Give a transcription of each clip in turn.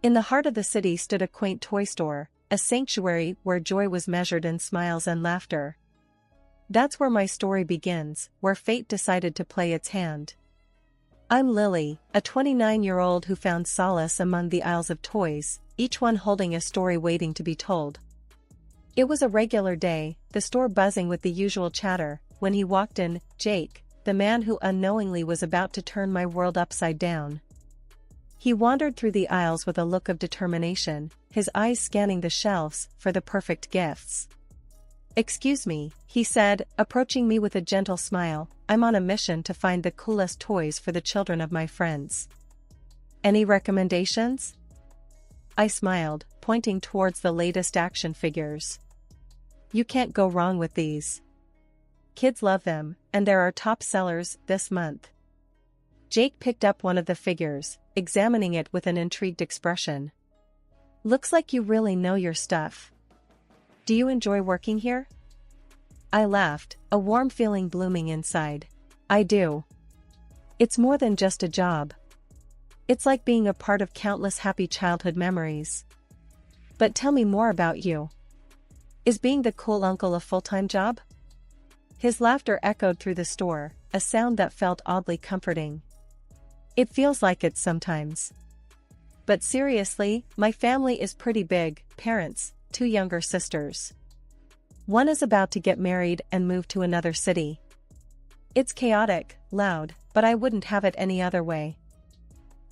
In the heart of the city stood a quaint toy store, a sanctuary where joy was measured in smiles and laughter. That's where my story begins, where fate decided to play its hand. I'm Lily, a 29-year-old who found solace among the aisles of toys, each one holding a story waiting to be told. It was a regular day, the store buzzing with the usual chatter, when he walked in, Jake, the man who unknowingly was about to turn my world upside down. He wandered through the aisles with a look of determination, his eyes scanning the shelves for the perfect gifts. "Excuse me," he said, approaching me with a gentle smile, "I'm on a mission to find the coolest toys for the children of my friends. Any recommendations?" I smiled, pointing towards the latest action figures. "You can't go wrong with these. Kids love them, and they're our top sellers this month." Jake picked up one of the figures, examining it with an intrigued expression. "Looks like you really know your stuff. Do you enjoy working here?" I laughed, a warm feeling blooming inside. "I do. It's more than just a job. It's like being a part of countless happy childhood memories. But tell me more about you. Is being the cool uncle a full-time job?" His laughter echoed through the store, a sound that felt oddly comforting. "It feels like it sometimes. But seriously, my family is pretty big, parents, 2 younger sisters. One is about to get married and move to another city. It's chaotic, loud, but I wouldn't have it any other way."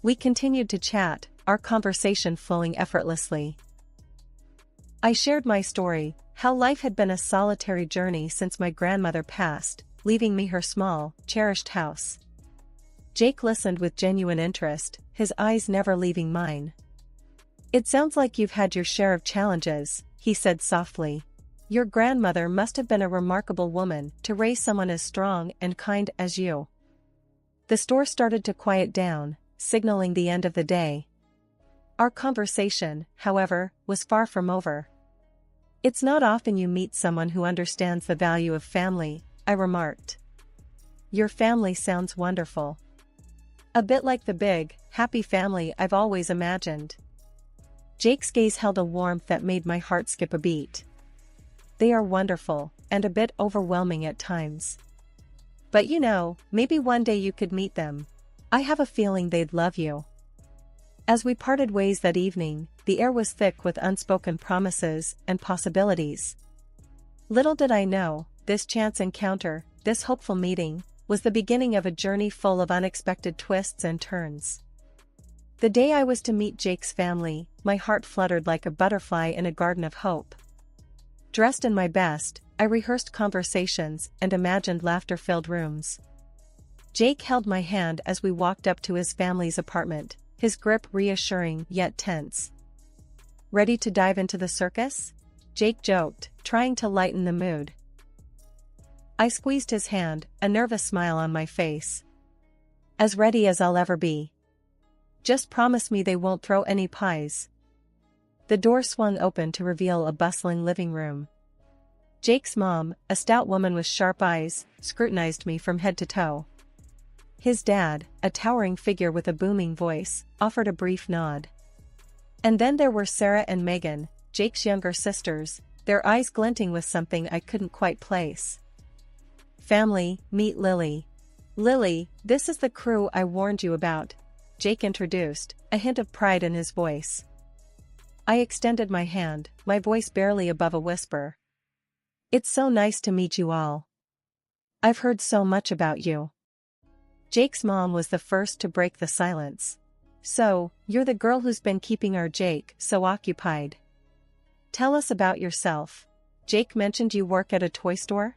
We continued to chat, our conversation flowing effortlessly. I shared my story, how life had been a solitary journey since my grandmother passed, leaving me her small, cherished house. Jake listened with genuine interest, his eyes never leaving mine. "It sounds like you've had your share of challenges," he said softly. "Your grandmother must have been a remarkable woman to raise someone as strong and kind as you." The store started to quiet down, signaling the end of the day. Our conversation, however, was far from over. "It's not often you meet someone who understands the value of family," I remarked. "Your family sounds wonderful. A bit like the big, happy family I've always imagined." Jake's gaze held a warmth that made my heart skip a beat. "They are wonderful, and a bit overwhelming at times. But you know, maybe one day you could meet them. I have a feeling they'd love you." As we parted ways that evening, the air was thick with unspoken promises and possibilities. Little did I know, this chance encounter, this hopeful meeting, was the beginning of a journey full of unexpected twists and turns. The day I was to meet Jake's family, my heart fluttered like a butterfly in a garden of hope. Dressed in my best, I rehearsed conversations and imagined laughter-filled rooms. Jake held my hand as we walked up to his family's apartment, his grip reassuring yet tense. "Ready to dive into the circus?" Jake joked, trying to lighten the mood. I squeezed his hand, a nervous smile on my face. "As ready as I'll ever be. Just promise me they won't throw any pies." The door swung open to reveal a bustling living room. Jake's mom, a stout woman with sharp eyes, scrutinized me from head to toe. His dad, a towering figure with a booming voice, offered a brief nod. And then there were Sarah and Megan, Jake's younger sisters, their eyes glinting with something I couldn't quite place. "Family, meet Lily. Lily, this is the crew I warned you about," Jake introduced, a hint of pride in his voice. I extended my hand, my voice barely above a whisper. "It's so nice to meet you all. I've heard so much about you." Jake's mom was the first to break the silence. "So, you're the girl who's been keeping our Jake so occupied. Tell us about yourself. Jake mentioned you work at a toy store?"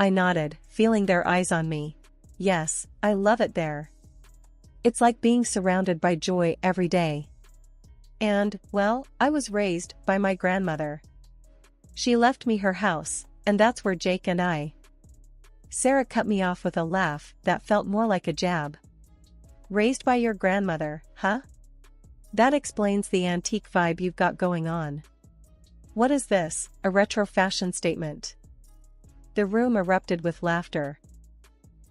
I nodded, feeling their eyes on me. "Yes, I love it there. It's like being surrounded by joy every day. And, well, I was raised by my grandmother. She left me her house, and that's where Jake and I—" Sarah cut me off with a laugh that felt more like a jab. "Raised by your grandmother, huh? That explains the antique vibe you've got going on. What is this, a retro fashion statement?" The room erupted with laughter.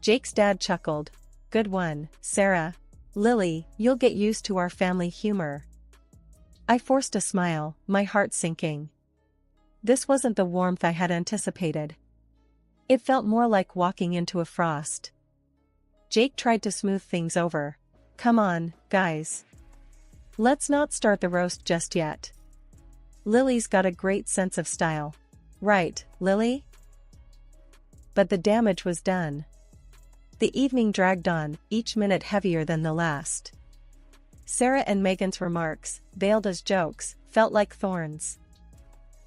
Jake's dad chuckled. "Good one, Sarah. Lily, you'll get used to our family humor. I forced a smile, my heart sinking. This wasn't the warmth I had anticipated. It felt more like walking into a frost. Jake tried to smooth things over. Come on, guys. Let's not start the roast just yet. Lily's got a great sense of style. Right, Lily? But the damage was done. The evening dragged on, each minute heavier than the last. Sarah and Megan's remarks, veiled as jokes, felt like thorns.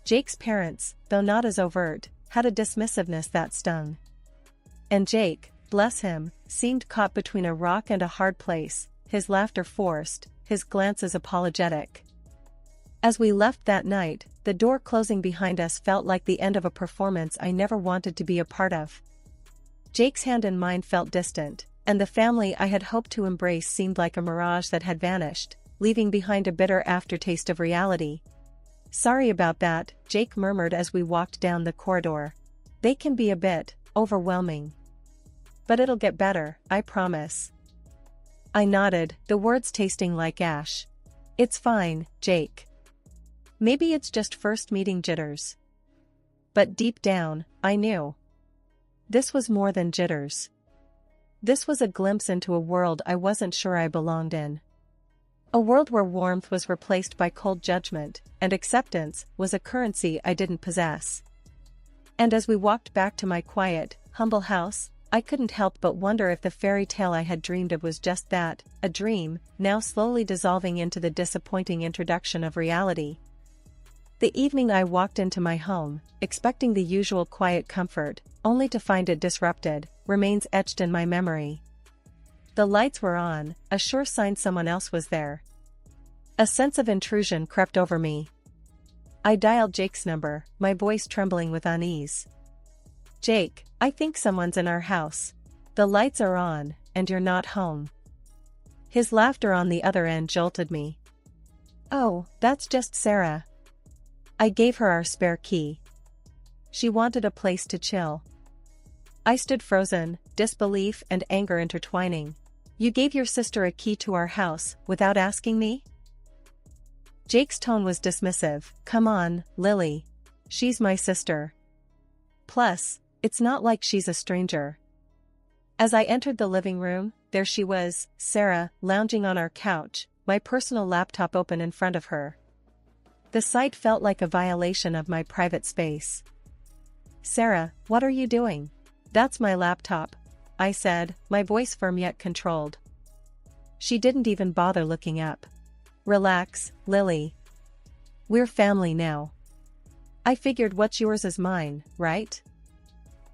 Jake's parents, though not as overt, had a dismissiveness that stung. And Jake, bless him, seemed caught between a rock and a hard place, his laughter forced, his glances apologetic. As we left that night, the door closing behind us felt like the end of a performance I never wanted to be a part of. Jake's hand in mine felt distant, and the family I had hoped to embrace seemed like a mirage that had vanished, leaving behind a bitter aftertaste of reality. Sorry about that, Jake murmured as we walked down the corridor. They can be a bit overwhelming. But it'll get better, I promise. I nodded, the words tasting like ash. It's fine, Jake. Maybe it's just first meeting jitters. But deep down, I knew. This was more than jitters. This was a glimpse into a world I wasn't sure I belonged in. A world where warmth was replaced by cold judgment, and acceptance was a currency I didn't possess. And as we walked back to my quiet, humble house, I couldn't help but wonder if the fairy tale I had dreamed of was just that, a dream, now slowly dissolving into the disappointing introduction of reality. The evening I walked into my home, expecting the usual quiet comfort, only to find it disrupted, remains etched in my memory. The lights were on, a sure sign someone else was there. A sense of intrusion crept over me. I dialed Jake's number, my voice trembling with unease. Jake, I think someone's in our house. The lights are on, and you're not home. His laughter on the other end jolted me. Oh, that's just Sarah. I gave her our spare key. She wanted a place to chill. I stood frozen, disbelief and anger intertwining. You gave your sister a key to our house, without asking me? Jake's tone was dismissive. Come on, Lily. She's my sister. Plus, it's not like she's a stranger. As I entered the living room, there she was, Sarah, lounging on our couch, my personal laptop open in front of her. The sight felt like a violation of my private space. Sarah, what are you doing? That's my laptop, I said, my voice firm yet controlled. She didn't even bother looking up. Relax, Lily. We're family now. I figured what's yours is mine, right?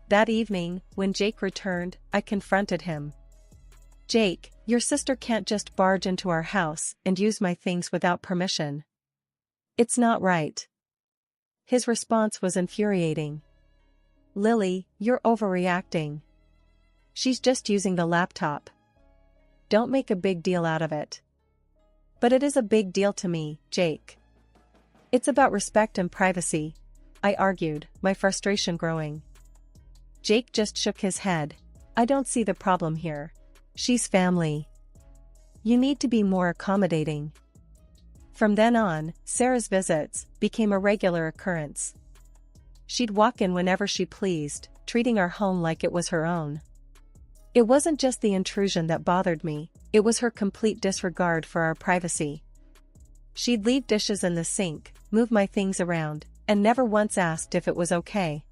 That evening, when Jake returned, I confronted him. Jake, your sister can't just barge into our house and use my things without permission. It's not right. His response was infuriating. Lily, you're overreacting. She's just using the laptop. Don't make a big deal out of it. But it is a big deal to me, Jake. It's about respect and privacy, I argued, my frustration growing. Jake just shook his head. I don't see the problem here. She's family. You need to be more accommodating. From then on, Sarah's visits became a regular occurrence. She'd walk in whenever she pleased, treating our home like it was her own. It wasn't just the intrusion that bothered me, it was her complete disregard for our privacy. She'd leave dishes in the sink, move my things around, and never once asked if it was okay.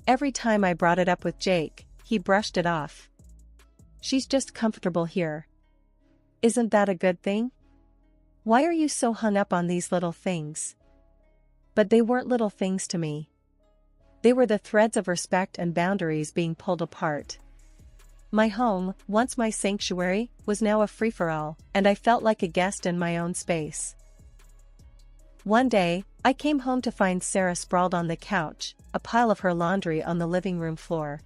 Every time I brought it up with Jake, he brushed it off. She's just comfortable here. Isn't that a good thing? Why are you so hung up on these little things? But they weren't little things to me. They were the threads of respect and boundaries being pulled apart. My home, once my sanctuary, was now a free-for-all, and I felt like a guest in my own space. One day, I came home to find Sarah sprawled on the couch, a pile of her laundry on the living room floor.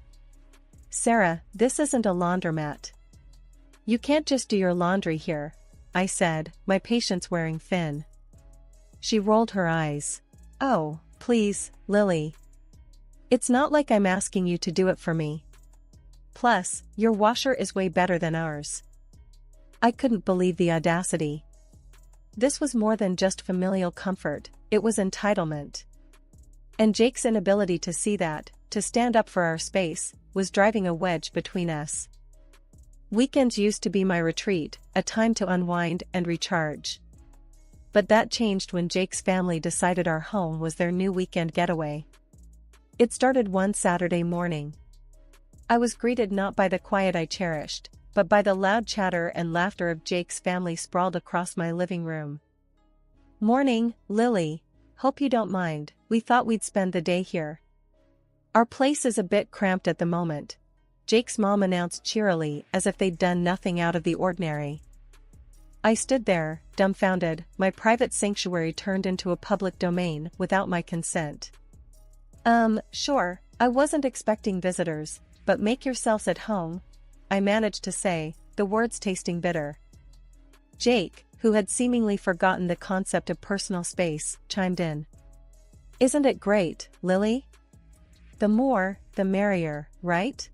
Sarah, this isn't a laundromat. You can't just do your laundry here, I said, my patience wearing thin. She rolled her eyes. Oh, please, Lily. It's not like I'm asking you to do it for me. Plus, your washer is way better than ours. I couldn't believe the audacity. This was more than just familial comfort, it was entitlement. And Jake's inability to see that, to stand up for our space, was driving a wedge between us. Weekends used to be my retreat, a time to unwind and recharge. But that changed when Jake's family decided our home was their new weekend getaway. It started one Saturday morning. I was greeted not by the quiet I cherished, but by the loud chatter and laughter of Jake's family sprawled across my living room. "Morning, Lily. Hope you don't mind, we thought we'd spend the day here. Our place is a bit cramped at the moment," Jake's mom announced cheerily as if they'd done nothing out of the ordinary. I stood there, dumbfounded, my private sanctuary turned into a public domain without my consent. Sure, I wasn't expecting visitors, but make yourselves at home," I managed to say, the words tasting bitter. Jake, who had seemingly forgotten the concept of personal space, chimed in. "Isn't it great, Lily? The more, the merrier, right?"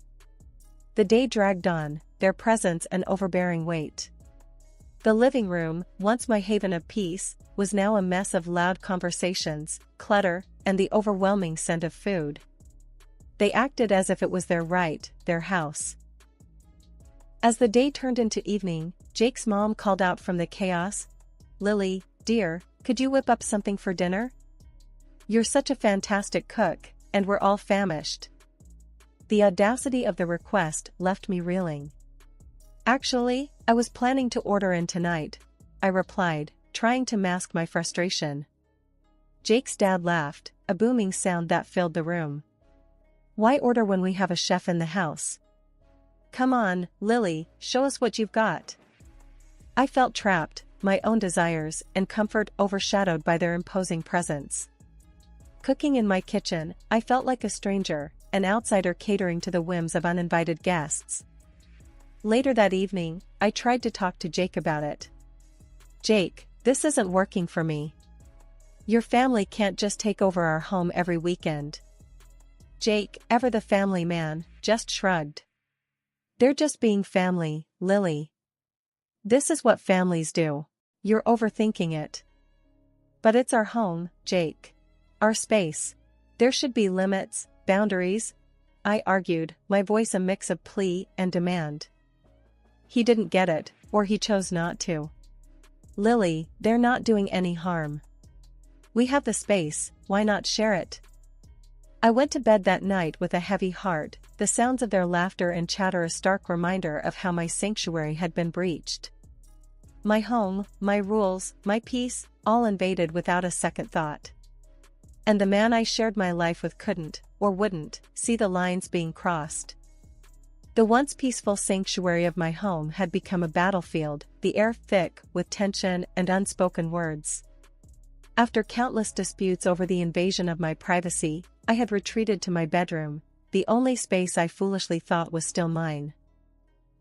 The day dragged on, their presence an overbearing weight. The living room, once my haven of peace, was now a mess of loud conversations, clutter, and the overwhelming scent of food. They acted as if it was their right, their house. As the day turned into evening, Jake's mom called out from the chaos, "Lily, dear, could you whip up something for dinner? You're such a fantastic cook, and we're all famished." The audacity of the request left me reeling. "Actually, I was planning to order in tonight," I replied, trying to mask my frustration. Jake's dad laughed, a booming sound that filled the room. "Why order when we have a chef in the house? Come on, Lily, show us what you've got." I felt trapped, my own desires and comfort overshadowed by their imposing presence. Cooking in my kitchen, I felt like a stranger, an outsider catering to the whims of uninvited guests. Later that evening, I tried to talk to Jake about it. "Jake, this isn't working for me. Your family can't just take over our home every weekend." Jake, ever the family man, just shrugged. "They're just being family, Lily. This is what families do. You're overthinking it." "But it's our home, Jake. Our space. There should be limits, boundaries," I argued, my voice a mix of plea and demand. He didn't get it, or he chose not to. "Lily, they're not doing any harm. We have the space, why not share it?" I went to bed that night with a heavy heart, the sounds of their laughter and chatter a stark reminder of how my sanctuary had been breached. My home, my rules, my peace, all invaded without a second thought. And the man I shared my life with couldn't, or wouldn't, see the lines being crossed. The once peaceful sanctuary of my home had become a battlefield, the air thick with tension and unspoken words. After countless disputes over the invasion of my privacy, I had retreated to my bedroom, the only space I foolishly thought was still mine.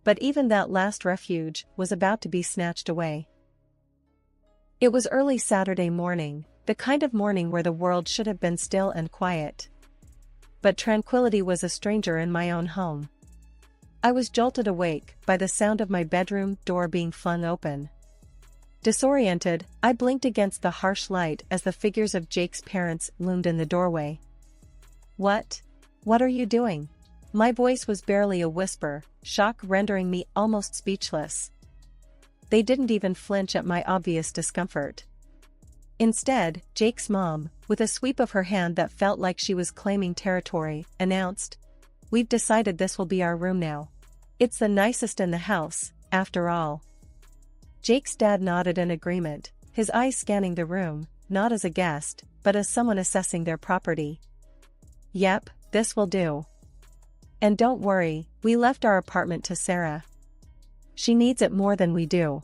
But even that last refuge was about to be snatched away. It was early Saturday morning, the kind of morning where the world should have been still and quiet. But tranquility was a stranger in my own home. I was jolted awake by the sound of my bedroom door being flung open. Disoriented, I blinked against the harsh light as the figures of Jake's parents loomed in the doorway. What are you doing?" My voice was barely a whisper, shock rendering me almost speechless. They didn't even flinch at my obvious discomfort. Instead, Jake's mom, with a sweep of her hand that felt like she was claiming territory, announced, "We've decided this will be our room now. It's the nicest in the house, after all." Jake's dad nodded in agreement, his eyes scanning the room, not as a guest, but as someone assessing their property. "Yep, this will do. And don't worry, we left our apartment to Sarah. She needs it more than we do."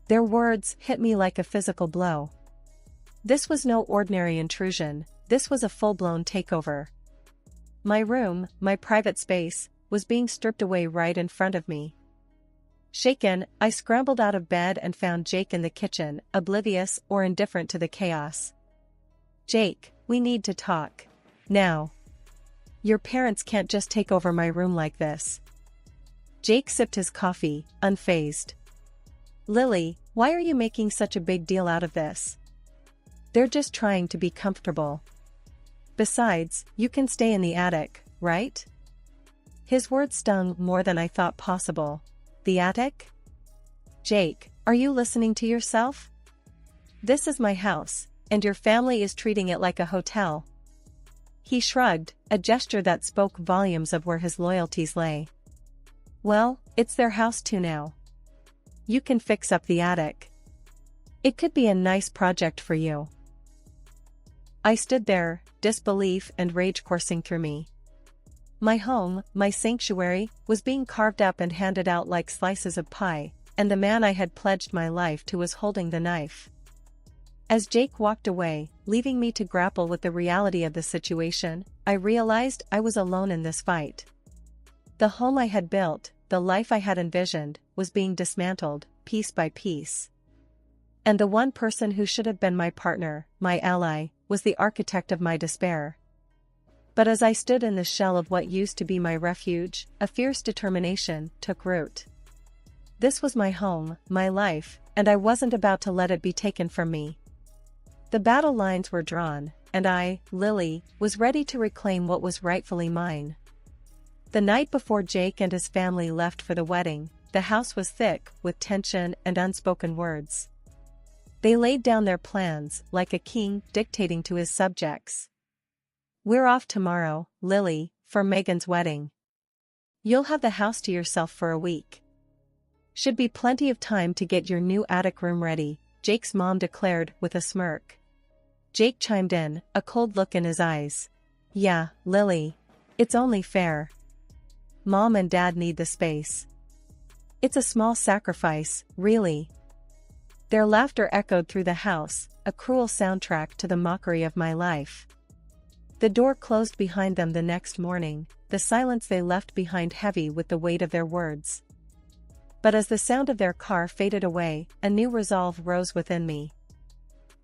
Their words hit me like a physical blow. This was no ordinary intrusion, this was a full-blown takeover. My room, my private space, was being stripped away right in front of me. Shaken, I scrambled out of bed and found Jake in the kitchen, oblivious or indifferent to the chaos. "Jake, we need to talk. Now. Your parents can't just take over my room like this." Jake sipped his coffee, unfazed. "Lily, Why are you making such a big deal out of this? They're just trying to be comfortable. Besides, you can stay in the attic, right? His words stung more than I thought possible. The attic? Jake, are you listening to yourself? This is my house, and your family is treating it like a hotel. He shrugged, a gesture that spoke volumes of where his loyalties lay. Well, it's their house too now. You can fix up the attic. It could be a nice project for you. I stood there, disbelief and rage coursing through me. My home, my sanctuary, was being carved up and handed out like slices of pie, and the man I had pledged my life to was holding the knife. As Jake walked away, leaving me to grapple with the reality of the situation, I realized I was alone in this fight. The home I had built, the life I had envisioned, was being dismantled, piece by piece. And the one person who should have been my partner, my ally, was the architect of my despair. But as I stood in the shell of what used to be my refuge, a fierce determination took root. This was my home, my life, and I wasn't about to let it be taken from me. The battle lines were drawn, and I, Lily, was ready to reclaim what was rightfully mine. The night before Jake and his family left for the wedding, the house was thick with tension and unspoken words. They laid down their plans, like a king dictating to his subjects. We're off tomorrow, Lily, for Megan's wedding. You'll have the house to yourself for a week. Should be plenty of time to get your new attic room ready, Jake's mom declared with a smirk. Jake chimed in, a cold look in his eyes. Yeah, Lily. It's only fair. Mom and Dad need the space. It's a small sacrifice, really. Their laughter echoed through the house, a cruel soundtrack to the mockery of my life. The door closed behind them the next morning, the silence they left behind heavy with the weight of their words. But as the sound of their car faded away, a new resolve rose within me.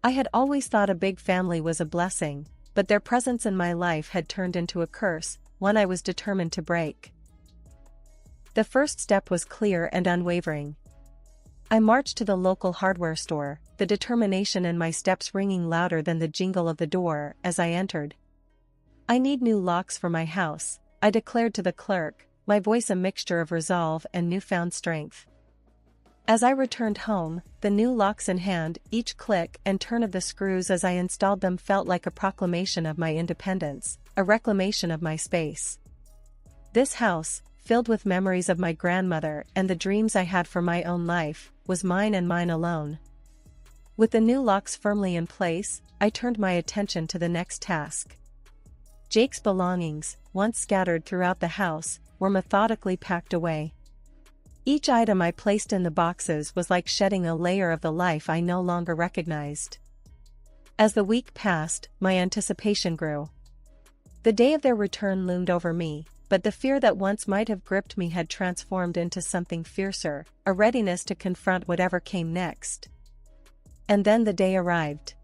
I had always thought a big family was a blessing, but their presence in my life had turned into a curse, one I was determined to break. The first step was clear and unwavering. I marched to the local hardware store, the determination in my steps ringing louder than the jingle of the door as I entered. I need new locks for my house, I declared to the clerk, my voice a mixture of resolve and newfound strength. As I returned home, the new locks in hand, each click and turn of the screws as I installed them felt like a proclamation of my independence, a reclamation of my space. This house, filled with memories of my grandmother and the dreams I had for my own life, was mine and mine alone. With the new locks firmly in place, I turned my attention to the next task. Jake's belongings, once scattered throughout the house, were methodically packed away. Each item I placed in the boxes was like shedding a layer of the life I no longer recognized. As the week passed, my anticipation grew. The day of their return loomed over me, but the fear that once might have gripped me had transformed into something fiercer, a readiness to confront whatever came next. And then the day arrived.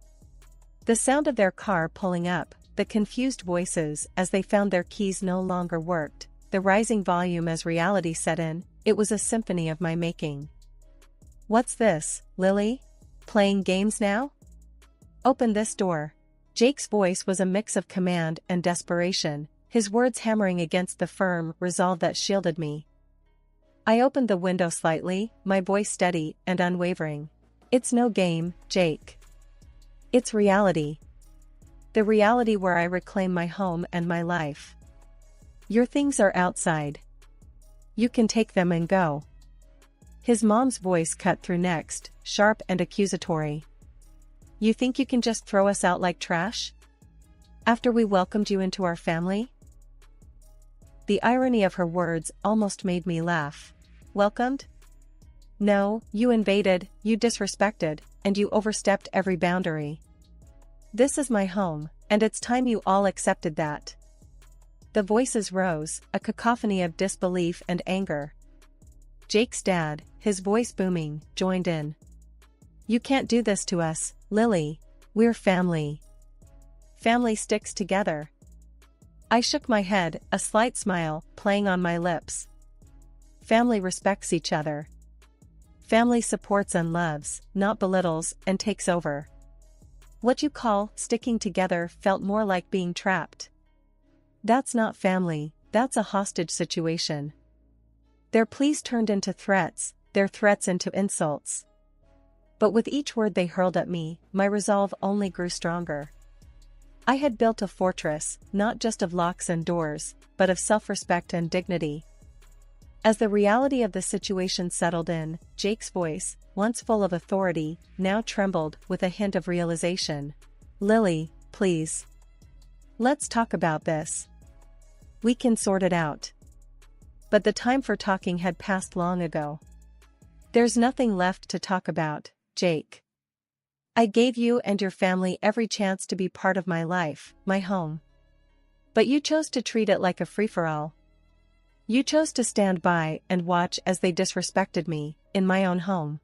The sound of their car pulling up, the confused voices as they found their keys no longer worked, the rising volume as reality set in, it was a symphony of my making. What's this, Lily? Playing games now? Open this door. Jake's voice was a mix of command and desperation, his words hammering against the firm resolve that shielded me. I opened the window slightly, my voice steady and unwavering. It's no game, Jake. It's reality. The reality where I reclaim my home and my life. Your things are outside. You can take them and go. His mom's voice cut through next, sharp and accusatory. You think you can just throw us out like trash? After we welcomed you into our family? The irony of her words almost made me laugh. Welcomed? No, you invaded, you disrespected, and you overstepped every boundary. This is my home, and it's time you all accepted that. The voices rose, a cacophony of disbelief and anger. Jake's dad, his voice booming, joined in. You can't do this to us, Lily. We're family. Family sticks together. I shook my head, a slight smile playing on my lips. Family respects each other. family supports and loves, not belittles and takes over. What you call sticking together felt more like being trapped. That's not family, that's a hostage situation. Their pleas turned into threats, their threats into insults. But with each word they hurled at me, my resolve only grew stronger. I had built a fortress, not just of locks and doors, but of self-respect and dignity. As the reality of the situation settled in, Jake's voice, once full of authority, now trembled with a hint of realization. "Lily, please. Let's talk about this. We can sort it out." But the time for talking had passed long ago. "There's nothing left to talk about, Jake. I gave you and your family every chance to be part of my life, my home. But you chose to treat it like a free-for-all. You chose to stand by and watch as they disrespected me, in my own home.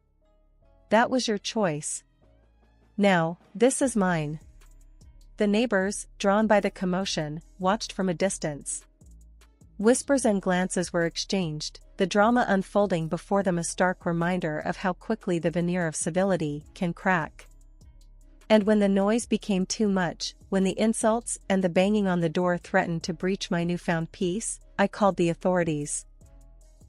That was your choice. Now, this is mine." The neighbors, drawn by the commotion, watched from a distance. Whispers and glances were exchanged, the drama unfolding before them, a stark reminder of how quickly the veneer of civility can crack. And when the noise became too much, when the insults and the banging on the door threatened to breach my newfound peace, I called the authorities.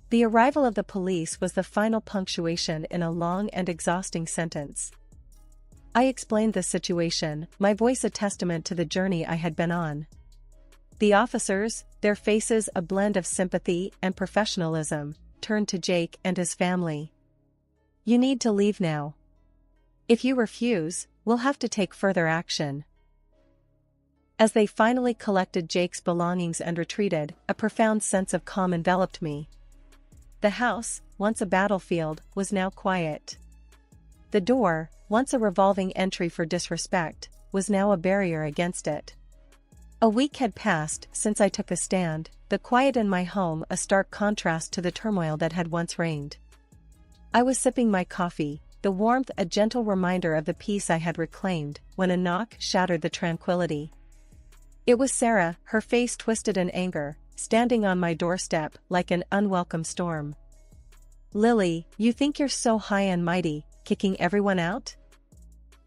The arrival of the police was the final punctuation in a long and exhausting sentence. I explained the situation, my voice a testament to the journey I had been on. The officers, their faces a blend of sympathy and professionalism, turned to Jake and his family. "You need to leave now. If you refuse, we'll have to take further action." As they finally collected Jake's belongings and retreated, a profound sense of calm enveloped me. The house, once a battlefield, was now quiet. The door, once a revolving entry for disrespect, was now a barrier against it. A week had passed since I took a stand, the quiet in my home a stark contrast to the turmoil that had once reigned. I was sipping my coffee, the warmth a gentle reminder of the peace I had reclaimed, when a knock shattered the tranquility. It was Sarah, her face twisted in anger, standing on my doorstep like an unwelcome storm. "Lily, you think you're so high and mighty, kicking everyone out?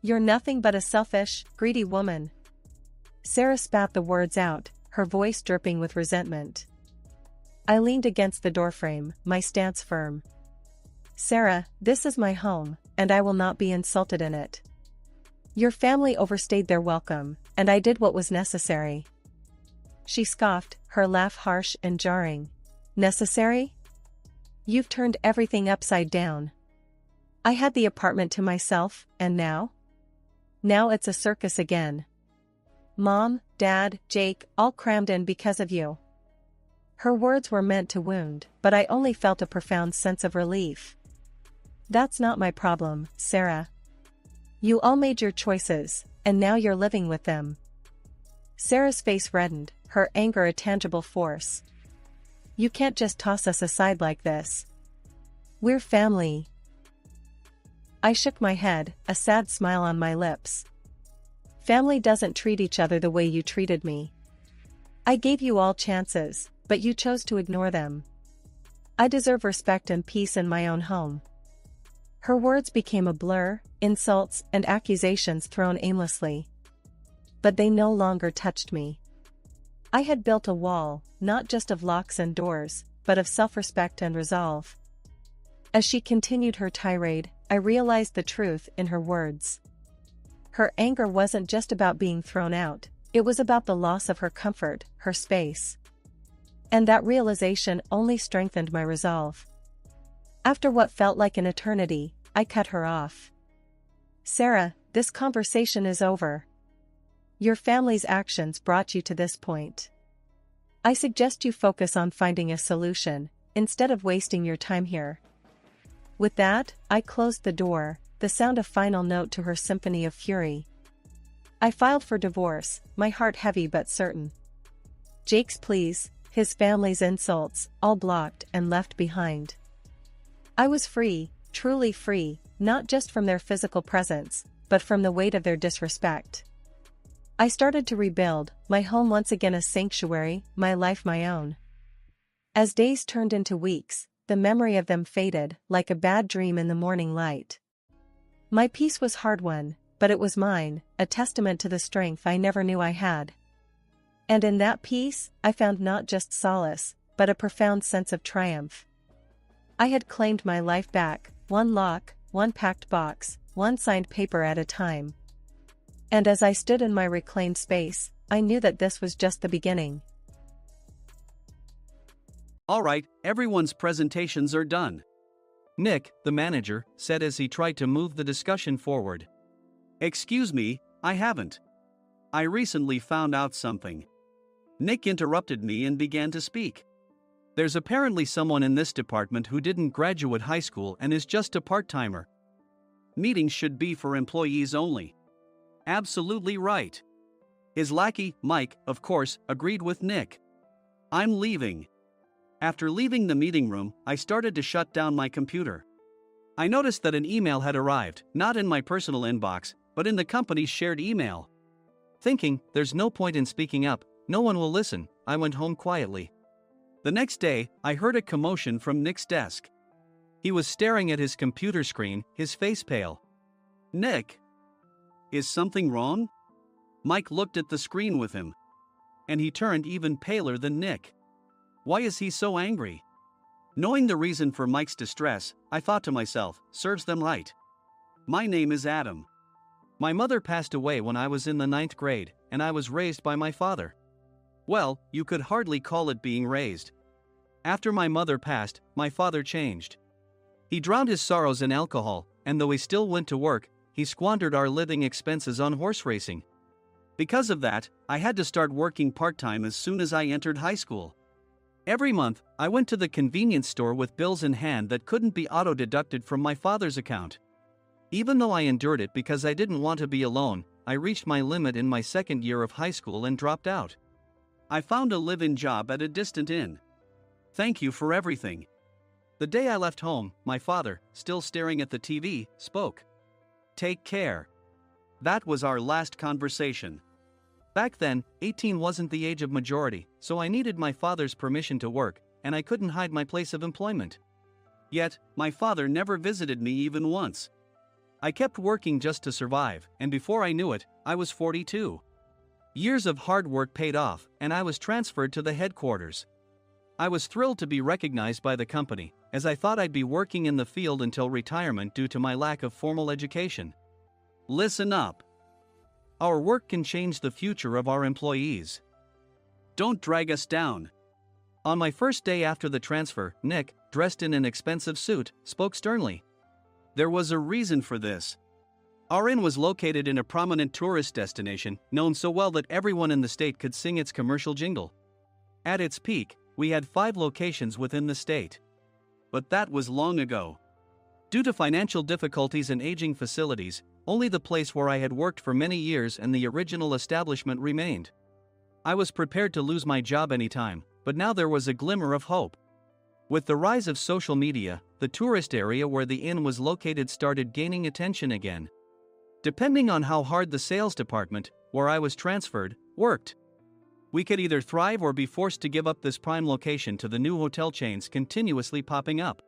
You're nothing but a selfish, greedy woman." Sarah spat the words out, her voice dripping with resentment. I leaned against the doorframe, my stance firm. "Sarah, this is my home, and I will not be insulted in it. Your family overstayed their welcome, and I did what was necessary." She scoffed, her laugh harsh and jarring. "Necessary? You've turned everything upside down. I had the apartment to myself, and now? Now it's a circus again. Mom, Dad, Jake, all crammed in because of you." Her words were meant to wound, but I only felt a profound sense of relief. "That's not my problem, Sarah. You all made your choices, and now you're living with them." Sarah's face reddened, her anger a tangible force. "You can't just toss us aside like this. We're family." I shook my head, a sad smile on my lips. "Family doesn't treat each other the way you treated me. I gave you all chances, but you chose to ignore them. I deserve respect and peace in my own home." Her words became a blur, insults and accusations thrown aimlessly. But they no longer touched me. I had built a wall, not just of locks and doors, but of self-respect and resolve. As she continued her tirade, I realized the truth in her words. Her anger wasn't just about being thrown out, it was about the loss of her comfort, her space. And that realization only strengthened my resolve. After what felt like an eternity, I cut her off. "Sarah, this conversation is over. Your family's actions brought you to this point. I suggest you focus on finding a solution, instead of wasting your time here." With that, I closed the door, the sound a final note to her symphony of fury. I filed for divorce, my heart heavy but certain. Jake's pleas, his family's insults, all blocked and left behind. I was free, truly free, not just from their physical presence, but from the weight of their disrespect. I started to rebuild, my home once again a sanctuary, my life my own. As days turned into weeks, the memory of them faded like a bad dream in the morning light. My peace was hard-won, but it was mine, a testament to the strength I never knew I had. And in that peace, I found not just solace, but a profound sense of triumph. I had claimed my life back, one lock, one packed box, one signed paper at a time. And as I stood in my reclaimed space, I knew that this was just the beginning. All right, everyone's presentations are done, Nick, the manager, said as he tried to move the discussion forward. Excuse me, I haven't. I recently found out something. Nick interrupted me and began to speak. There's apparently someone in this department who didn't graduate high school and is just a part-timer. Meetings should be for employees only. Absolutely right. His lackey, Mike, of course, agreed with Nick. I'm leaving. After leaving the meeting room, I started to shut down my computer. I noticed that an email had arrived, not in my personal inbox, but in the company's shared email. Thinking, there's no point in speaking up, no one will listen, I went home quietly. The next day, I heard a commotion from Nick's desk. He was staring at his computer screen, his face pale. Nick! Is something wrong? Mike looked at the screen with him. And he turned even paler than Nick. Why is he so angry? Knowing the reason for Mike's distress, I thought to myself, serves them right. My name is Adam. My mother passed away when I was in the 9th grade, and I was raised by my father. Well, you could hardly call it being raised. After my mother passed, my father changed. He drowned his sorrows in alcohol, and though he still went to work, he squandered our living expenses on horse racing. Because of that, I had to start working part-time as soon as I entered high school. Every month, I went to the convenience store with bills in hand that couldn't be auto-deducted from my father's account. Even though I endured it because I didn't want to be alone, I reached my limit in my second year of high school and dropped out. I found a live-in job at a distant inn. Thank you for everything. The day I left home, my father, still staring at the TV, spoke. Take care. That was our last conversation. Back then, 18 wasn't the age of majority, so I needed my father's permission to work, and I couldn't hide my place of employment. Yet, my father never visited me even once. I kept working just to survive, and before I knew it, I was 42. Years of hard work paid off, and I was transferred to the headquarters. I was thrilled to be recognized by the company, as I thought I'd be working in the field until retirement due to my lack of formal education. Listen up. Our work can change the future of our employees. Don't drag us down. On my first day after the transfer, Nick, dressed in an expensive suit, spoke sternly. There was a reason for this. Our inn was located in a prominent tourist destination, known so well that everyone in the state could sing its commercial jingle. At its peak, we had 5 locations within the state. But that was long ago. Due to financial difficulties and aging facilities, only the place where I had worked for many years and the original establishment remained. I was prepared to lose my job anytime, but now there was a glimmer of hope. With the rise of social media, the tourist area where the inn was located started gaining attention again. Depending on how hard the sales department, where I was transferred, worked, we could either thrive or be forced to give up this prime location to the new hotel chains continuously popping up.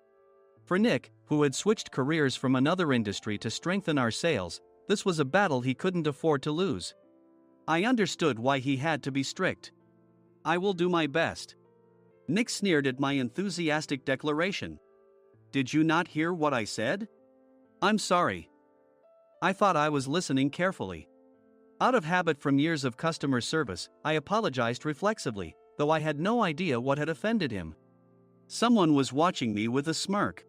For Nick, who had switched careers from another industry to strengthen our sales, this was a battle he couldn't afford to lose. I understood why he had to be strict. I will do my best. Nick sneered at my enthusiastic declaration. Did you not hear what I said? I'm sorry. I thought I was listening carefully. Out of habit from years of customer service, I apologized reflexively, though I had no idea what had offended him. Someone was watching me with a smirk.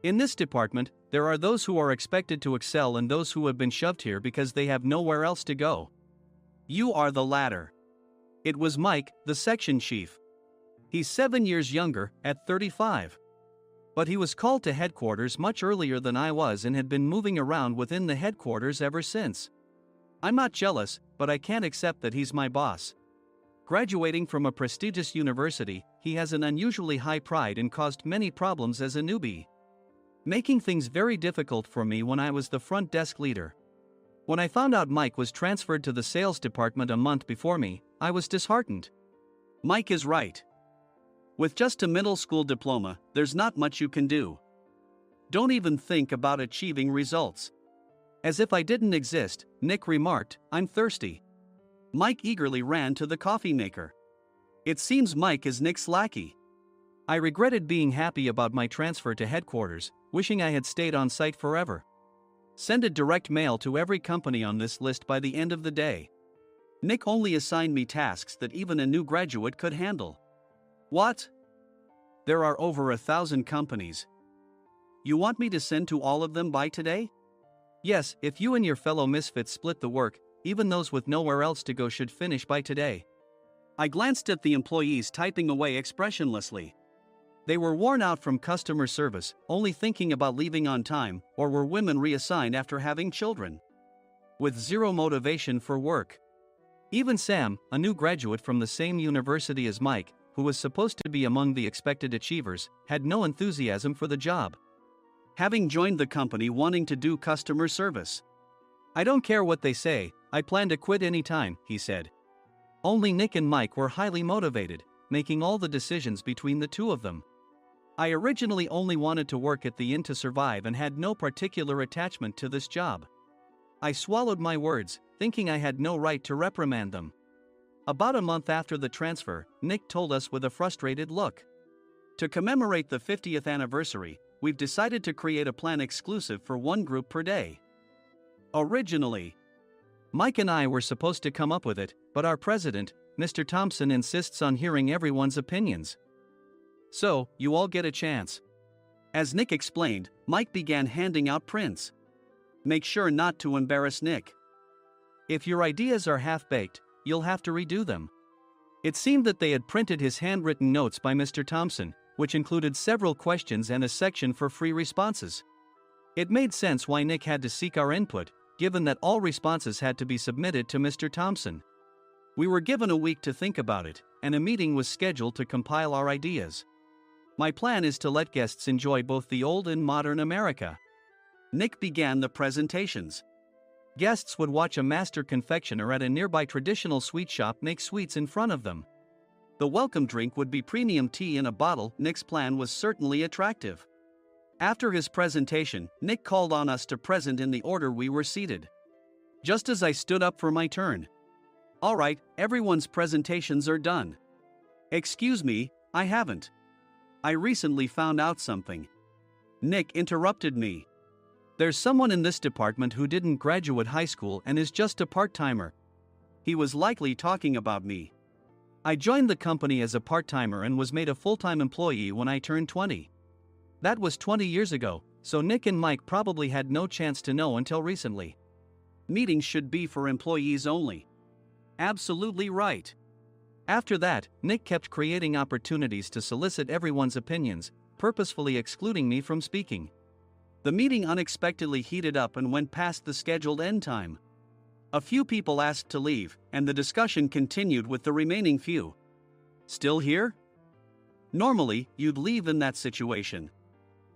In this department, there are those who are expected to excel and those who have been shoved here because they have nowhere else to go. You are the latter. It was Mike, the section chief. He's 7 years younger, at 35. But he was called to headquarters much earlier than I was and had been moving around within the headquarters ever since. I'm not jealous, but I can't accept that he's my boss. Graduating from a prestigious university, he has an unusually high pride and caused many problems as a newbie, making things very difficult for me when I was the front desk leader. When I found out Mike was transferred to the sales department a month before me, I was disheartened. Mike is right. With just a middle school diploma, there's not much you can do. Don't even think about achieving results. As if I didn't exist, Nick remarked, I'm thirsty. Mike eagerly ran to the coffee maker. It seems Mike is Nick's lackey. I regretted being happy about my transfer to headquarters, wishing I had stayed on site forever. Send a direct mail to every company on this list by the end of the day. Nick only assigned me tasks that even a new graduate could handle. What? There are over 1,000 companies. You want me to send to all of them by today? Yes, if you and your fellow misfits split the work, even those with nowhere else to go should finish by today. I glanced at the employees typing away expressionlessly. They were worn out from customer service, only thinking about leaving on time, or were women reassigned after having children. With zero motivation for work. Even Sam, a new graduate from the same university as Mike, who was supposed to be among the expected achievers, had no enthusiasm for the job. Having joined the company wanting to do customer service. I don't care what they say, I plan to quit anytime, he said. Only Nick and Mike were highly motivated, making all the decisions between the two of them. I originally only wanted to work at the inn to survive and had no particular attachment to this job. I swallowed my words, thinking I had no right to reprimand them. About a month after the transfer, Nick told us with a frustrated look. To commemorate the 50th anniversary, we've decided to create a plan exclusive for one group per day. Originally, Mike and I were supposed to come up with it, but our president, Mr. Thompson, insists on hearing everyone's opinions. So, you all get a chance. As Nick explained, Mike began handing out prints. Make sure not to embarrass Nick. If your ideas are half-baked, you'll have to redo them. It seemed that they had printed his handwritten notes by Mr. Thompson, which included several questions and a section for free responses. It made sense why Nick had to seek our input, given that all responses had to be submitted to Mr. Thompson. We were given a week to think about it, and a meeting was scheduled to compile our ideas. My plan is to let guests enjoy both the old and modern America. Nick began the presentations. Guests would watch a master confectioner at a nearby traditional sweet shop make sweets in front of them. The welcome drink would be premium tea in a bottle. Nick's plan was certainly attractive. After his presentation, Nick called on us to present in the order we were seated. Just as I stood up for my turn. All right, everyone's presentations are done. Excuse me, I haven't. I recently found out something. Nick interrupted me. There's someone in this department who didn't graduate high school and is just a part-timer. He was likely talking about me. I joined the company as a part-timer and was made a full-time employee when I turned 20. That was 20 years ago, so Nick and Mike probably had no chance to know until recently. Meetings should be for employees only. Absolutely right. After that, Nick kept creating opportunities to solicit everyone's opinions, purposefully excluding me from speaking. The meeting unexpectedly heated up and went past the scheduled end time. A few people asked to leave, and the discussion continued with the remaining few. Still here? Normally, you'd leave in that situation.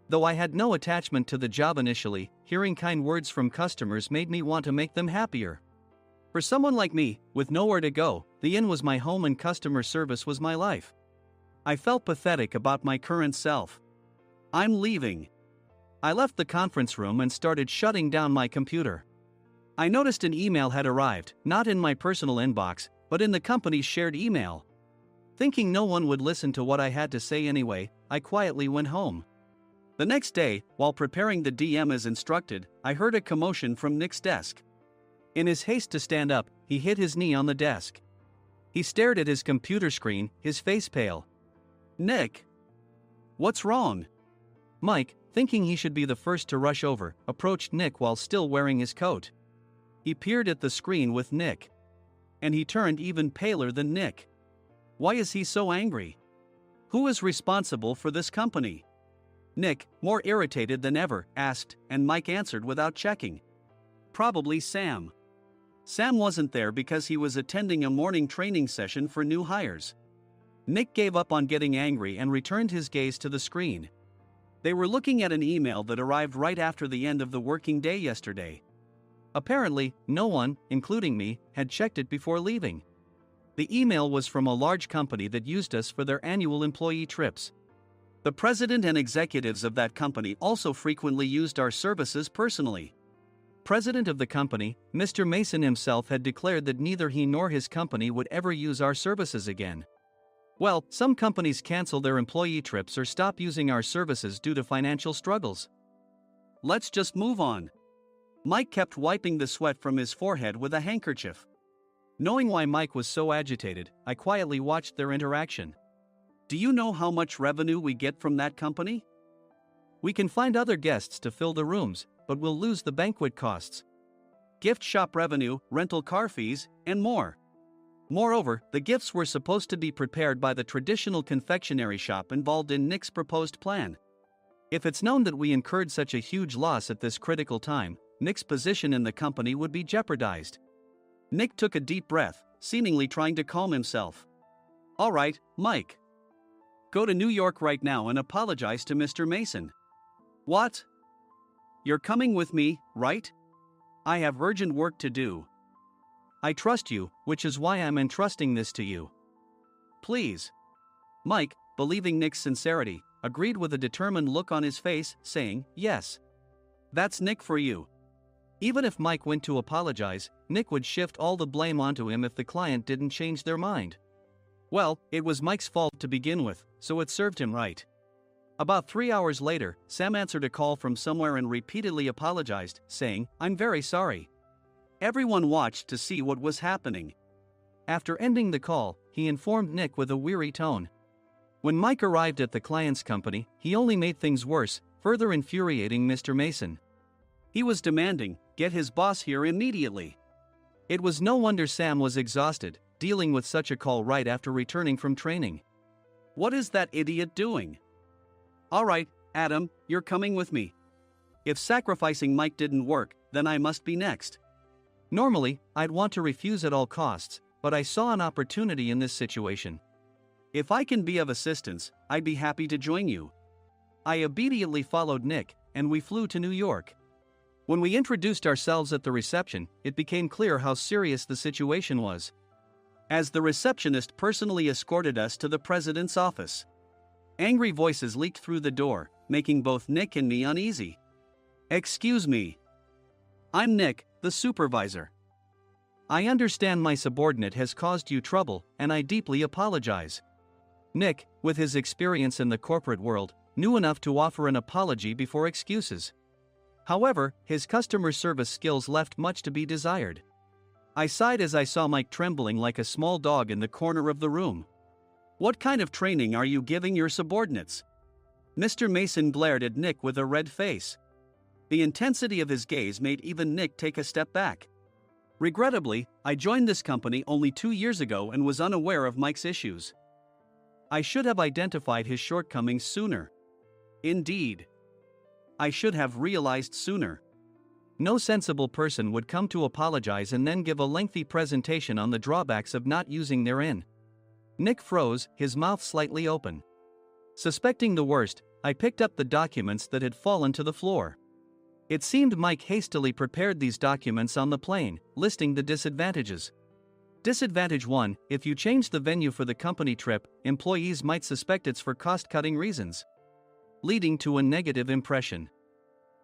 Though I had no attachment to the job initially, hearing kind words from customers made me want to make them happier. For someone like me, with nowhere to go, the inn was my home and customer service was my life. I felt pathetic about my current self. I'm leaving. I left the conference room and started shutting down my computer. I noticed an email had arrived, not in my personal inbox, but in the company's shared email. Thinking no one would listen to what I had to say anyway, I quietly went home. The next day, while preparing the DM as instructed, I heard a commotion from Nick's desk. In his haste to stand up, he hit his knee on the desk. He stared at his computer screen, his face pale. Nick! What's wrong? Mike, thinking he should be the first to rush over, approached Nick while still wearing his coat. He peered at the screen with Nick. And he turned even paler than Nick. Why is he so angry? Who is responsible for this company? Nick, more irritated than ever, asked, and Mike answered without checking. Probably Sam. Sam wasn't there because he was attending a morning training session for new hires. Nick gave up on getting angry and returned his gaze to the screen. They were looking at an email that arrived right after the end of the working day yesterday. Apparently, no one, including me, had checked it before leaving. The email was from a large company that used us for their annual employee trips. The president and executives of that company also frequently used our services personally. President of the company, Mr. Mason himself, had declared that neither he nor his company would ever use our services again. Well, some companies cancel their employee trips or stop using our services due to financial struggles. Let's just move on. Mike kept wiping the sweat from his forehead with a handkerchief. Knowing why Mike was so agitated, I quietly watched their interaction. Do you know how much revenue we get from that company? We can find other guests to fill the rooms, but we'll lose the banquet costs, gift shop revenue, rental car fees, and more. Moreover, the gifts were supposed to be prepared by the traditional confectionery shop involved in Nick's proposed plan. If it's known that we incurred such a huge loss at this critical time, Nick's position in the company would be jeopardized. Nick took a deep breath, seemingly trying to calm himself. All right, Mike. Go to New York right now and apologize to Mr. Mason. What? You're coming with me, right? I have urgent work to do. I trust you, which is why I'm entrusting this to you. Please. Mike, believing Nick's sincerity, agreed with a determined look on his face, saying, yes. That's Nick for you. Even if Mike went to apologize, Nick would shift all the blame onto him if the client didn't change their mind. Well, it was Mike's fault to begin with, so it served him right. About 3 hours later, Sam answered a call from somewhere and repeatedly apologized, saying, I'm very sorry. Everyone watched to see what was happening. After ending the call, he informed Nick with a weary tone. When Mike arrived at the client's company, he only made things worse, further infuriating Mr. Mason. He was demanding, get his boss here immediately. It was no wonder Sam was exhausted, dealing with such a call right after returning from training. What is that idiot doing? All right, Adam, you're coming with me. If sacrificing Mike didn't work, then I must be next. Normally, I'd want to refuse at all costs, but I saw an opportunity in this situation. If I can be of assistance, I'd be happy to join you. I obediently followed Nick, and we flew to New York. When we introduced ourselves at the reception, it became clear how serious the situation was, as the receptionist personally escorted us to the president's office. Angry voices leaked through the door, making both Nick and me uneasy. Excuse me. I'm Nick, the supervisor. I understand my subordinate has caused you trouble, and I deeply apologize. Nick, with his experience in the corporate world, knew enough to offer an apology before excuses. However, his customer service skills left much to be desired. I sighed as I saw Mike trembling like a small dog in the corner of the room. What kind of training are you giving your subordinates? Mr. Mason glared at Nick with a red face. The intensity of his gaze made even Nick take a step back. Regrettably, I joined this company only 2 years ago and was unaware of Mike's issues. I should have identified his shortcomings sooner. Indeed. I should have realized sooner. No sensible person would come to apologize and then give a lengthy presentation on the drawbacks of not using their in. Nick froze, his mouth slightly open. Suspecting the worst, I picked up the documents that had fallen to the floor. It seemed Mike hastily prepared these documents on the plane, listing the disadvantages. Disadvantage 1: if you change the venue for the company trip, employees might suspect it's for cost-cutting reasons, leading to a negative impression.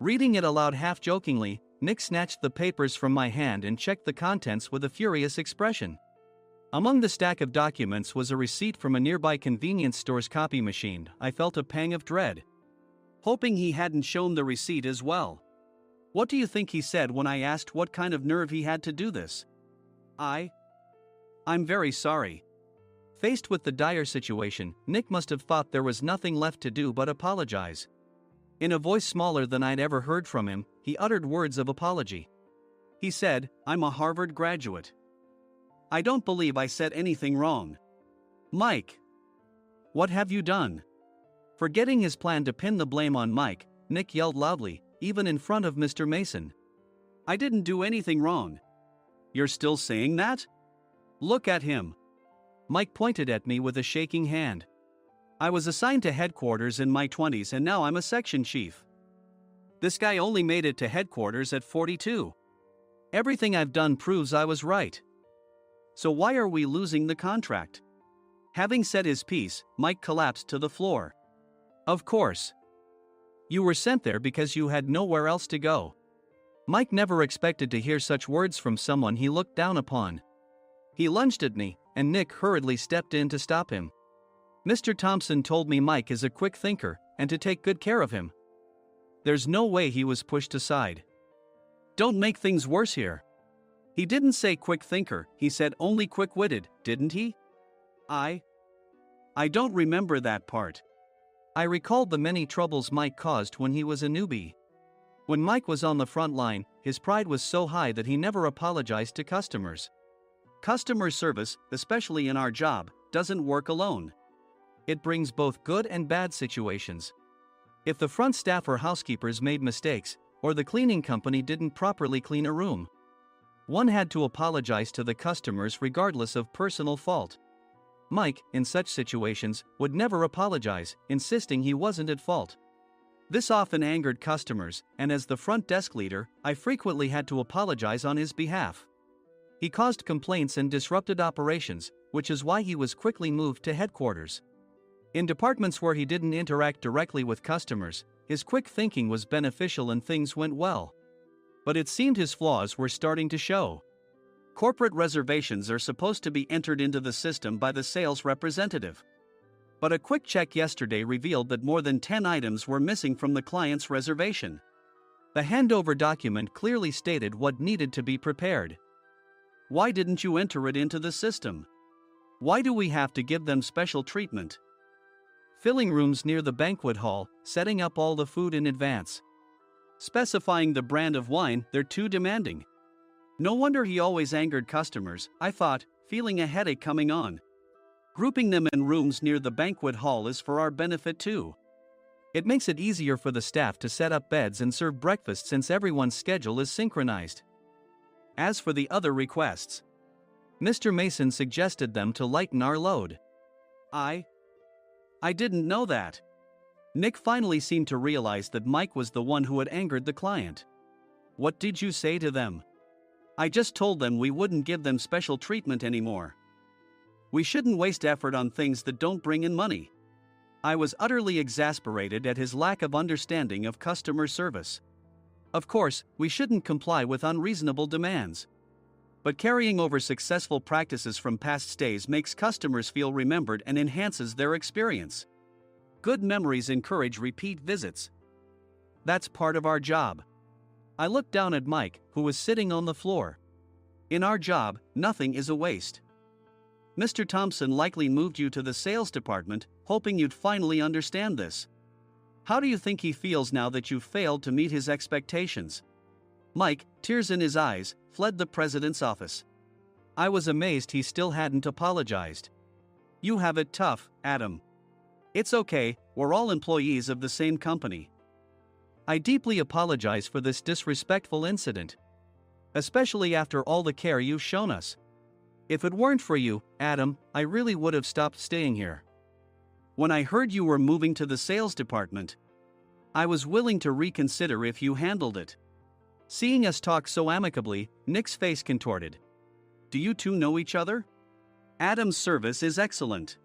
Reading it aloud half-jokingly, Nick snatched the papers from my hand and checked the contents with a furious expression. Among the stack of documents was a receipt from a nearby convenience store's copy machine. I felt a pang of dread, hoping he hadn't shown the receipt as well. What do you think he said when I asked what kind of nerve he had to do this? I'm very sorry. Faced with the dire situation, Nick must have thought there was nothing left to do but apologize. In a voice smaller than I'd ever heard from him, he uttered words of apology. He said, I'm a Harvard graduate. I don't believe I said anything wrong. Mike, what have you done? Forgetting his plan to pin the blame on Mike, Nick yelled loudly, even in front of Mr. Mason. I didn't do anything wrong. You're still saying that? Look at him. Mike pointed at me with a shaking hand. I was assigned to headquarters in my 20s and now I'm a section chief. This guy only made it to headquarters at 42. Everything I've done proves I was right. So why are we losing the contract? Having said his piece, Mike collapsed to the floor. Of course. You were sent there because you had nowhere else to go. Mike never expected to hear such words from someone he looked down upon. He lunged at me, and Nick hurriedly stepped in to stop him. Mr. Thompson told me Mike is a quick thinker, and to take good care of him. There's no way he was pushed aside. Don't make things worse here. He didn't say quick thinker, he said only quick-witted, didn't he? I don't remember that part. I recalled the many troubles Mike caused when he was a newbie. When Mike was on the front line, his pride was so high that he never apologized to customers. Customer service, especially in our job, doesn't work alone. It brings both good and bad situations. If the front staff or housekeepers made mistakes, or the cleaning company didn't properly clean a room, one had to apologize to the customers regardless of personal fault. Mike, in such situations, would never apologize, insisting he wasn't at fault. This often angered customers, and as the front desk leader, I frequently had to apologize on his behalf. He caused complaints and disrupted operations, which is why he was quickly moved to headquarters. In departments where he didn't interact directly with customers, his quick thinking was beneficial and things went well. But it seemed his flaws were starting to show. Corporate reservations are supposed to be entered into the system by the sales representative. But a quick check yesterday revealed that more than 10 items were missing from the client's reservation. The handover document clearly stated what needed to be prepared. Why didn't you enter it into the system? Why do we have to give them special treatment? Filling rooms near the banquet hall, setting up all the food in advance. Specifying the brand of wine, they're too demanding. No wonder he always angered customers, I thought, feeling a headache coming on. Grouping them in rooms near the banquet hall is for our benefit too. It makes it easier for the staff to set up beds and serve breakfast since everyone's schedule is synchronized. As for the other requests, Mr. Mason suggested them to lighten our load. I didn't know that. Nick finally seemed to realize that Mike was the one who had angered the client. What did you say to them? I just told them we wouldn't give them special treatment anymore. We shouldn't waste effort on things that don't bring in money. I was utterly exasperated at his lack of understanding of customer service. Of course, we shouldn't comply with unreasonable demands. But carrying over successful practices from past stays makes customers feel remembered and enhances their experience. Good memories encourage repeat visits. That's part of our job. I looked down at Mike, who was sitting on the floor. In our job, nothing is a waste. Mr. Thompson likely moved you to the sales department, hoping you'd finally understand this. How do you think he feels now that you've failed to meet his expectations? Mike, tears in his eyes, fled the president's office. I was amazed he still hadn't apologized. You have it tough, Adam. It's okay, we're all employees of the same company. I deeply apologize for this disrespectful incident. Especially after all the care you've shown us. If it weren't for you, Adam, I really would have stopped staying here. When I heard you were moving to the sales department, I was willing to reconsider if you handled it. Seeing us talk so amicably, Nick's face contorted. Do you two know each other? Adam's service is excellent.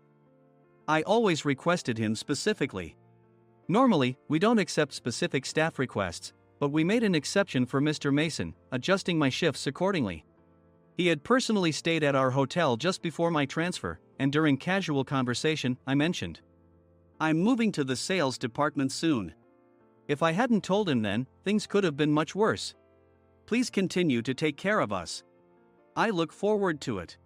I always requested him specifically. Normally, we don't accept specific staff requests, but we made an exception for Mr. Mason, adjusting my shifts accordingly. He had personally stayed at our hotel just before my transfer, and during casual conversation, I mentioned, I'm moving to the sales department soon. If I hadn't told him then, things could have been much worse. Please continue to take care of us. I look forward to it.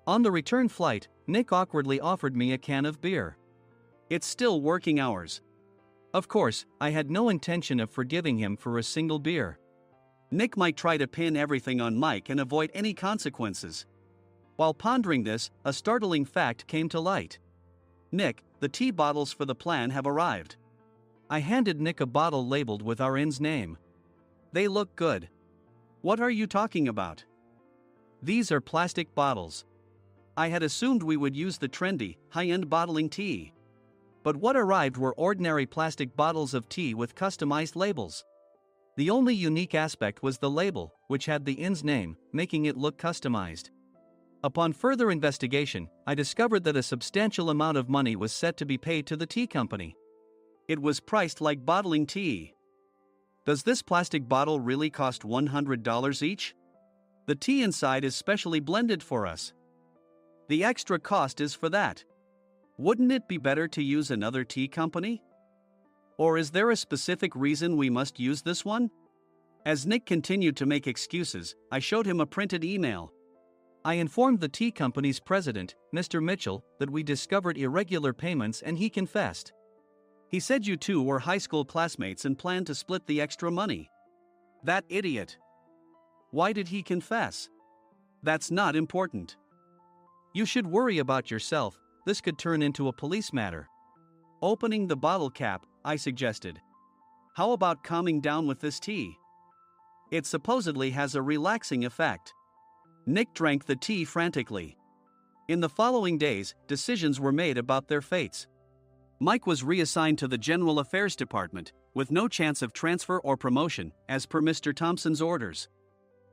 On the return flight, Nick awkwardly offered me a can of beer. It's still working hours. Of course, I had no intention of forgiving him for a single beer. Nick might try to pin everything on Mike and avoid any consequences. While pondering this, a startling fact came to light. Nick, the tea bottles for the plan have arrived. I handed Nick a bottle labeled with our inn's name. They look good. What are you talking about? These are plastic bottles. I had assumed we would use the trendy, high-end bottling tea. But what arrived were ordinary plastic bottles of tea with customized labels. The only unique aspect was the label, which had the inn's name, making it look customized. Upon further investigation, I discovered that a substantial amount of money was set to be paid to the tea company. It was priced like bottling tea. Does this plastic bottle really cost $100 each? The tea inside is specially blended for us. The extra cost is for that. Wouldn't it be better to use another tea company? Or is there a specific reason we must use this one? As Nick continued to make excuses, I showed him a printed email. I informed the tea company's president, Mr. Mitchell, that we discovered irregular payments and he confessed. He said you two were high school classmates and planned to split the extra money. That idiot. Why did he confess? That's not important. You should worry about yourself, this could turn into a police matter. Opening the bottle cap, I suggested. How about calming down with this tea? It supposedly has a relaxing effect. Nick drank the tea frantically. In the following days, decisions were made about their fates. Mike was reassigned to the General Affairs Department, with no chance of transfer or promotion, as per Mr. Thompson's orders.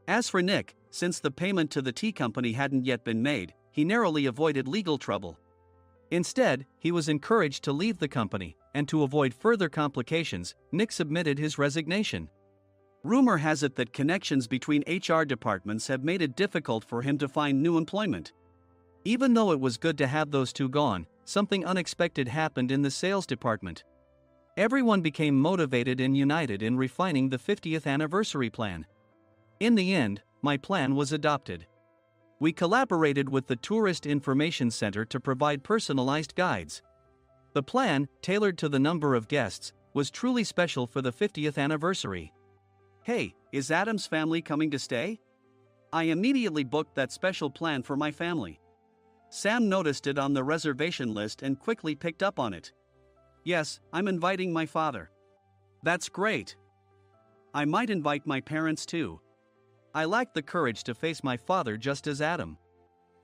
As for Nick, since the payment to the tea company hadn't yet been made, he narrowly avoided legal trouble. Instead, he was encouraged to leave the company, and to avoid further complications, Nick submitted his resignation. Rumor has it that connections between HR departments have made it difficult for him to find new employment. Even though it was good to have those two gone, something unexpected happened in the sales department. Everyone became motivated and united in refining the 50th anniversary plan. In the end, my plan was adopted. We collaborated with the Tourist Information Center to provide personalized guides. The plan, tailored to the number of guests, was truly special for the 50th anniversary. Hey, is Adam's family coming to stay? I immediately booked that special plan for my family. Sam noticed it on the reservation list and quickly picked up on it. Yes, I'm inviting my father. That's great. I might invite my parents too. I lacked the courage to face my father just as Adam.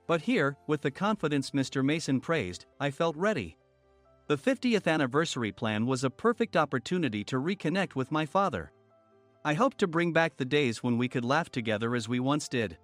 But here, with the confidence Mr. Mason praised, I felt ready. The 50th anniversary plan was a perfect opportunity to reconnect with my father. I hoped to bring back the days when we could laugh together as we once did.